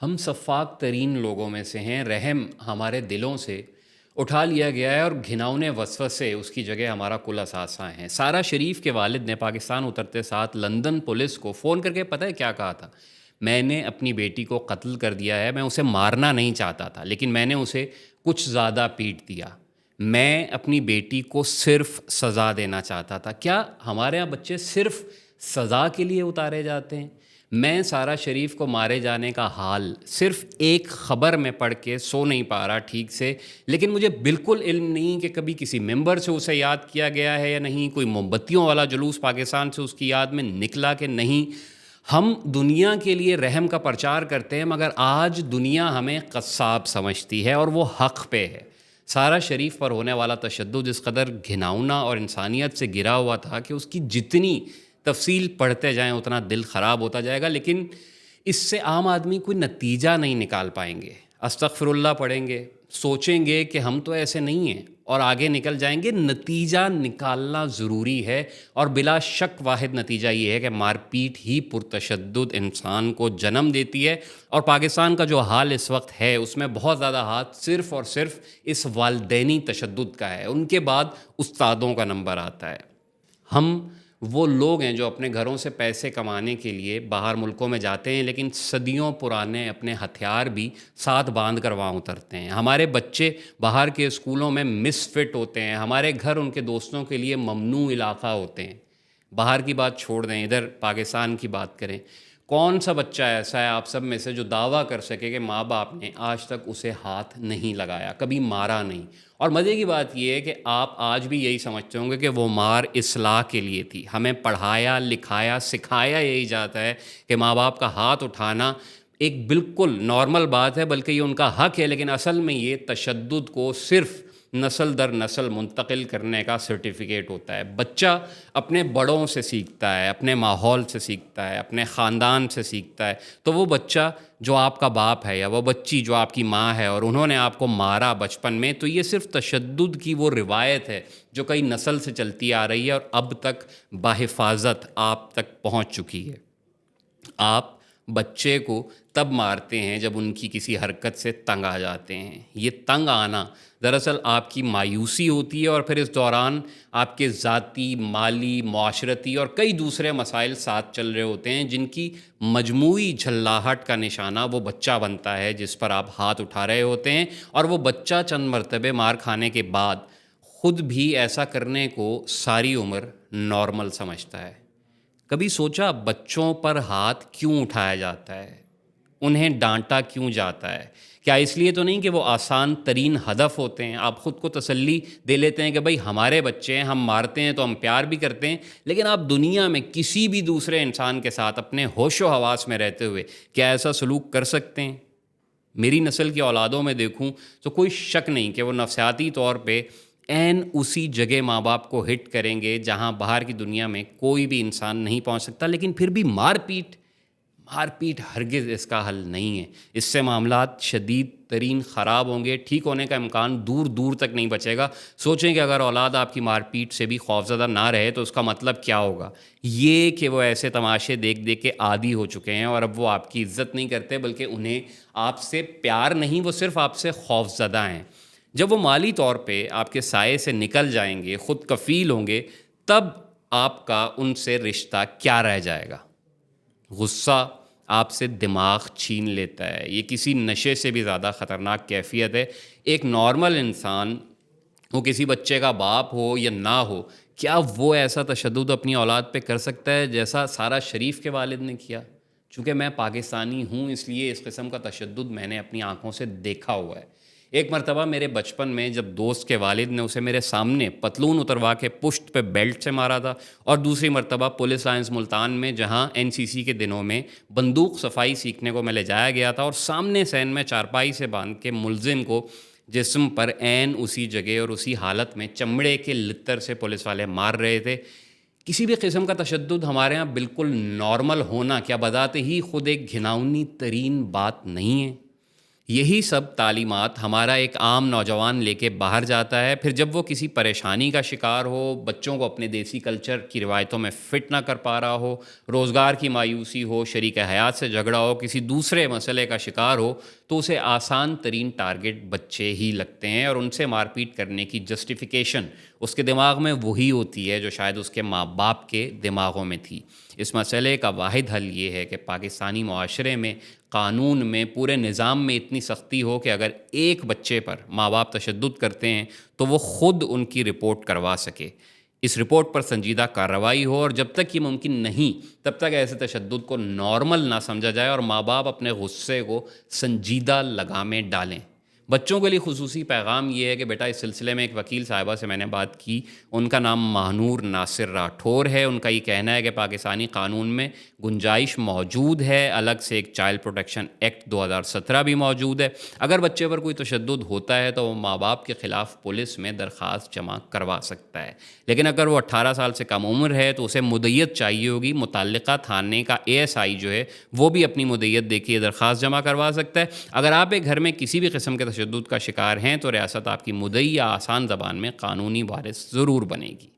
ہم شفاق ترین لوگوں میں سے ہیں، رحم ہمارے دلوں سے اٹھا لیا گیا ہے اور گھناؤنے وسوسے اس کی جگہ ہمارا کل اثاثہ ہیں۔ سارہ شریف کے والد نے پاکستان اترتے ساتھ لندن پولیس کو فون کر کے پتہ ہے کیا کہا تھا؟ میں نے اپنی بیٹی کو قتل کر دیا ہے، میں اسے مارنا نہیں چاہتا تھا لیکن میں نے اسے کچھ زیادہ پیٹ دیا، میں اپنی بیٹی کو صرف سزا دینا چاہتا تھا۔ کیا ہمارے ہاں بچے صرف سزا کے لیے اتارے جاتے ہیں؟ میں سارہ شریف کو مارے جانے کا حال صرف ایک خبر میں پڑھ کے سو نہیں پا رہا ٹھیک سے، لیکن مجھے بالکل علم نہیں کہ کبھی کسی ممبر سے اسے یاد کیا گیا ہے یا نہیں، کوئی موم بتیوں والا جلوس پاکستان سے اس کی یاد میں نکلا کہ نہیں۔ ہم دنیا کے لیے رحم کا پرچار کرتے ہیں مگر آج دنیا ہمیں قصاب سمجھتی ہے اور وہ حق پہ ہے۔ سارہ شریف پر ہونے والا تشدد اس قدر گھناؤنا اور انسانیت سے گرا ہوا تھا کہ اس کی جتنی تفصیل پڑھتے جائیں اتنا دل خراب ہوتا جائے گا، لیکن اس سے عام آدمی کوئی نتیجہ نہیں نکال پائیں گے۔ استغفر اللہ پڑھیں گے، سوچیں گے کہ ہم تو ایسے نہیں ہیں اور آگے نکل جائیں گے۔ نتیجہ نکالنا ضروری ہے اور بلا شک واحد نتیجہ یہ ہے کہ مار پیٹ ہی پرتشدد انسان کو جنم دیتی ہے، اور پاکستان کا جو حال اس وقت ہے اس میں بہت زیادہ ہاتھ صرف اور صرف اس والدینی تشدد کا ہے، ان کے بعد استادوں کا نمبر آتا ہے۔ ہم وہ لوگ ہیں جو اپنے گھروں سے پیسے کمانے کے لیے باہر ملکوں میں جاتے ہیں لیکن صدیوں پرانے اپنے ہتھیار بھی ساتھ باندھ کر وہاں اترتے ہیں۔ ہمارے بچے باہر کے اسکولوں میں مس فٹ ہوتے ہیں، ہمارے گھر ان کے دوستوں کے لیے ممنوع علاقہ ہوتے ہیں۔ باہر کی بات چھوڑ دیں، ادھر پاکستان کی بات کریں۔ کون سا بچہ ایسا ہے آپ سب میں سے جو دعویٰ کر سکے کہ ماں باپ نے آج تک اسے ہاتھ نہیں لگایا، کبھی مارا نہیں؟ اور مزے کی بات یہ ہے کہ آپ آج بھی یہی سمجھتے ہوں گے کہ وہ مار اصلاح کے لیے تھی۔ ہمیں پڑھایا لکھایا سکھایا یہی جاتا ہے کہ ماں باپ کا ہاتھ اٹھانا ایک بالکل نارمل بات ہے، بلکہ یہ ان کا حق ہے، لیکن اصل میں یہ تشدد کو صرف نسل در نسل منتقل کرنے کا سرٹیفکیٹ ہوتا ہے۔ بچہ اپنے بڑوں سے سیکھتا ہے، اپنے ماحول سے سیکھتا ہے، اپنے خاندان سے سیکھتا ہے۔ تو وہ بچہ جو آپ کا باپ ہے یا وہ بچی جو آپ کی ماں ہے اور انہوں نے آپ کو مارا بچپن میں، تو یہ صرف تشدد کی وہ روایت ہے جو کئی نسل سے چلتی آ رہی ہے اور اب تک بحفاظت آپ تک پہنچ چکی ہے۔ آپ بچے کو تب مارتے ہیں جب ان کی کسی حرکت سے تنگ آ جاتے ہیں۔ یہ تنگ آنا دراصل آپ کی مایوسی ہوتی ہے اور پھر اس دوران آپ کے ذاتی، مالی، معاشرتی اور کئی دوسرے مسائل ساتھ چل رہے ہوتے ہیں جن کی مجموعی جھلاہٹ کا نشانہ وہ بچہ بنتا ہے جس پر آپ ہاتھ اٹھا رہے ہوتے ہیں، اور وہ بچہ چند مرتبے مار کھانے کے بعد خود بھی ایسا کرنے کو ساری عمر نارمل سمجھتا ہے۔ کبھی سوچا بچوں پر ہاتھ کیوں اٹھایا جاتا ہے؟ انہیں ڈانٹا کیوں جاتا ہے؟ کیا اس لیے تو نہیں کہ وہ آسان ترین ہدف ہوتے ہیں؟ آپ خود کو تسلی دے لیتے ہیں کہ بھائی ہمارے بچے ہیں، ہم مارتے ہیں تو ہم پیار بھی کرتے ہیں، لیکن آپ دنیا میں کسی بھی دوسرے انسان کے ساتھ اپنے ہوش و حواس میں رہتے ہوئے کیا ایسا سلوک کر سکتے ہیں؟ میری نسل کی اولادوں میں دیکھوں تو کوئی شک نہیں کہ وہ نفسیاتی طور پہ عین اسی جگہ ماں باپ کو ہٹ کریں گے جہاں باہر کی دنیا میں کوئی بھی انسان نہیں پہنچ سکتا، لیکن پھر بھی مار پیٹ ہرگز اس کا حل نہیں ہے۔ اس سے معاملات شدید ترین خراب ہوں گے، ٹھیک ہونے کا امکان دور دور تک نہیں بچے گا۔ سوچیں کہ اگر اولاد آپ کی مار پیٹ سے بھی خوفزدہ نہ رہے تو اس کا مطلب کیا ہوگا؟ یہ کہ وہ ایسے تماشے دیکھ دیکھ کے عادی ہو چکے ہیں اور اب وہ آپ کی عزت نہیں کرتے بلکہ انہیں آپ سے پیار نہیں، وہ صرف آپ سے خوفزدہ ہیں۔ جب وہ مالی طور پہ آپ کے سائے سے نکل جائیں گے، خود کفیل ہوں گے، تب آپ کا ان سے رشتہ کیا رہ جائے گا؟ غصہ آپ سے دماغ چھین لیتا ہے۔ یہ کسی نشے سے بھی زیادہ خطرناک کیفیت ہے۔ ایک نارمل انسان، وہ کسی بچے کا باپ ہو یا نہ ہو، کیا وہ ایسا تشدد اپنی اولاد پہ کر سکتا ہے جیسا سارہ شریف کے والد نے کیا؟ چونکہ میں پاکستانی ہوں اس لیے اس قسم کا تشدد میں نے اپنی آنکھوں سے دیکھا ہوا ہے۔ ایک مرتبہ میرے بچپن میں جب دوست کے والد نے اسے میرے سامنے پتلون اتروا کے پشت پہ بیلٹ سے مارا تھا، اور دوسری مرتبہ پولیس لائنز ملتان میں جہاں NCC کے دنوں میں بندوق صفائی سیکھنے کو میں لے جایا گیا تھا، اور سامنے سین میں چارپائی سے باندھ کے ملزم کو جسم پر عین اسی جگہ اور اسی حالت میں چمڑے کے لتر سے پولیس والے مار رہے تھے۔ کسی بھی قسم کا تشدد ہمارے ہاں بالکل نارمل ہونا کیا بذات ہی خود ایک گھناؤنی ترین بات نہیں ہے؟ یہی سب تعلیمات ہمارا ایک عام نوجوان لے کے باہر جاتا ہے، پھر جب وہ کسی پریشانی کا شکار ہو، بچوں کو اپنے دیسی کلچر کی روایتوں میں فٹ نہ کر پا رہا ہو، روزگار کی مایوسی ہو، شریک حیات سے جھگڑا ہو، کسی دوسرے مسئلے کا شکار ہو، تو اسے آسان ترین ٹارگٹ بچے ہی لگتے ہیں، اور ان سے مار پیٹ کرنے کی جسٹیفیکیشن اس کے دماغ میں وہی ہوتی ہے جو شاید اس کے ماں باپ کے دماغوں میں تھی۔ اس مسئلے کا واحد حل یہ ہے کہ پاکستانی معاشرے میں، قانون میں، پورے نظام میں اتنی سختی ہو کہ اگر ایک بچے پر ماں باپ تشدد کرتے ہیں تو وہ خود ان کی رپورٹ کروا سکے، اس رپورٹ پر سنجیدہ کارروائی ہو، اور جب تک یہ ممکن نہیں تب تک ایسے تشدد کو نارمل نہ سمجھا جائے اور ماں باپ اپنے غصے کو سنجیدہ لگامیں ڈالیں۔ بچوں کے لیے خصوصی پیغام یہ ہے کہ بیٹا، اس سلسلے میں ایک وکیل صاحبہ سے میں نے بات کی، ان کا نام ماہنور ناصر راٹھور ہے۔ ان کا یہ کہنا ہے کہ پاکستانی قانون میں گنجائش موجود ہے، الگ سے ایک چائلڈ پروٹیکشن ایکٹ 2017 بھی موجود ہے۔ اگر بچے پر کوئی تشدد ہوتا ہے تو وہ ماں باپ کے خلاف پولیس میں درخواست جمع کروا سکتا ہے، لیکن اگر وہ 18 سال سے کم عمر ہے تو اسے مدعیت چاہیے ہوگی۔ متعلقہ تھانے کا ASI جو ہے وہ بھی اپنی مدعیت دے کے یہ درخواست جمع کروا سکتا ہے۔ اگر آپ ایک گھر میں کسی بھی قسم کے تشدد کا شکار ہیں تو ریاست آپ کی مدعی یا آسان زبان میں قانونی وارث ضرور بنے گی۔